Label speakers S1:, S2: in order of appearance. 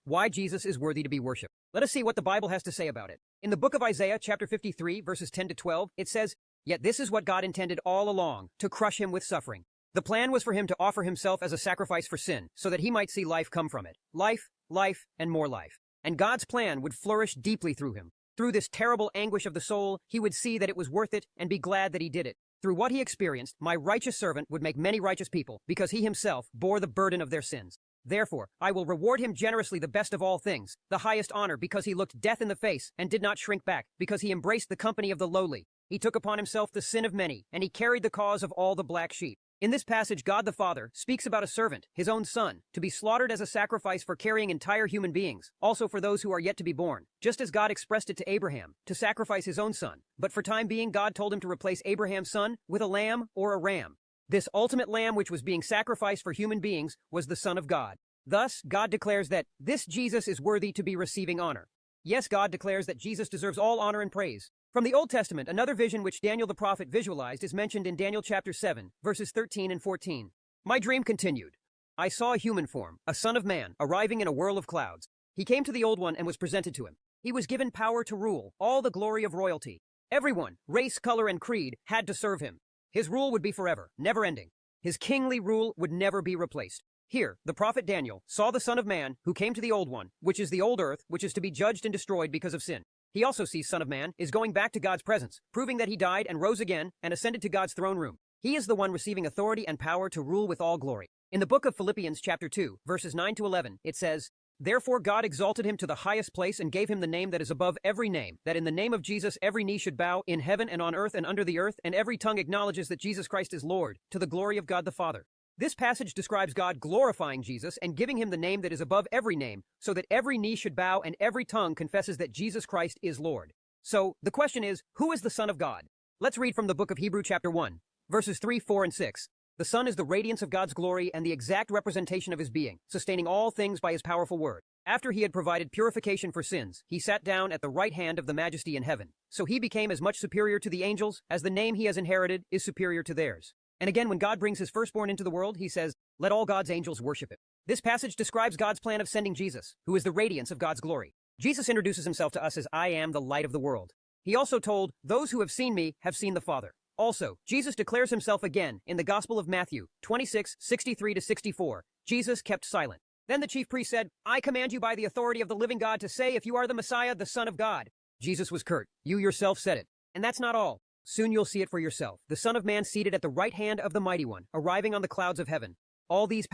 S1: Why Jesus is worthy to be worshipped. Let us see what the Bible has to say about it. In the book of Isaiah, chapter 53, verses 10 to 12, it says, "Yet this is what God intended all along, to crush him with suffering. The plan was for him to offer himself as a sacrifice for sin, so that he might see life come from it. Life, life, and more life. And God's plan would flourish deeply through him. Through this terrible anguish of the soul, he would see that it was worth it and be glad that he did it. Through what he experienced, my righteous servant would make many righteous people, because he himself bore the burden of their sins. Therefore, I will reward him generously the best of all things, the highest honor, because he looked death in the face and did not shrink back, because he embraced the company of the lowly. He took upon himself the sin of many, and he carried the cause of all the black sheep." In this passage, God the Father speaks about a servant, his own son, to be slaughtered as a sacrifice for carrying entire human beings, also for those who are yet to be born, just as God expressed it to Abraham, to sacrifice his own son. But for time being, God told him to replace Abraham's son with a lamb or a ram. This ultimate lamb which was being sacrificed for human beings was the Son of God. Thus, God declares that this Jesus is worthy to be receiving honor. Yes, God declares that Jesus deserves all honor and praise. From the Old Testament, another vision which Daniel the prophet visualized is mentioned in Daniel chapter 7, verses 13 and 14. "My dream continued. I saw a human form, a son of man, arriving in a whirl of clouds. He came to the old one and was presented to him. He was given power to rule, all the glory of royalty. Everyone, race, color, and creed, had to serve him. His rule would be forever, never ending. His kingly rule would never be replaced." Here, the prophet Daniel saw the Son of Man who came to the old one, which is the old earth, which is to be judged and destroyed because of sin. He also sees Son of Man is going back to God's presence, proving that he died and rose again and ascended to God's throne room. He is the one receiving authority and power to rule with all glory. In the book of Philippians chapter 2, verses 9 to 11, it says, "Therefore God exalted him to the highest place and gave him the name that is above every name, that in the name of Jesus every knee should bow in heaven and on earth and under the earth, and every tongue acknowledges that Jesus Christ is Lord, to the glory of God the Father." This passage describes God glorifying Jesus and giving him the name that is above every name, so that every knee should bow and every tongue confesses that Jesus Christ is Lord. So, the question is, who is the Son of God? Let's read from the book of Hebrews chapter 1, verses 3, 4, and 6. "The Son is the radiance of God's glory and the exact representation of his being, sustaining all things by his powerful word. After he had provided purification for sins, he sat down at the right hand of the Majesty in heaven. So he became as much superior to the angels as the name he has inherited is superior to theirs." And again, when God brings his firstborn into the world, he says, "Let all God's angels worship him." This passage describes God's plan of sending Jesus, who is the radiance of God's glory. Jesus introduces himself to us as, "I am the light of the world." He also told, "Those who have seen me have seen the Father." Also, Jesus declares himself again in the Gospel of Matthew 26, 63 to 64. Jesus kept silent. Then the chief priest said, "I command you by the authority of the living God to say if you are the Messiah, the Son of God." Jesus was curt. "You yourself said it." And that's not all. Soon you'll see it for yourself. The Son of Man seated at the right hand of the Mighty One, arriving on the clouds of heaven. All these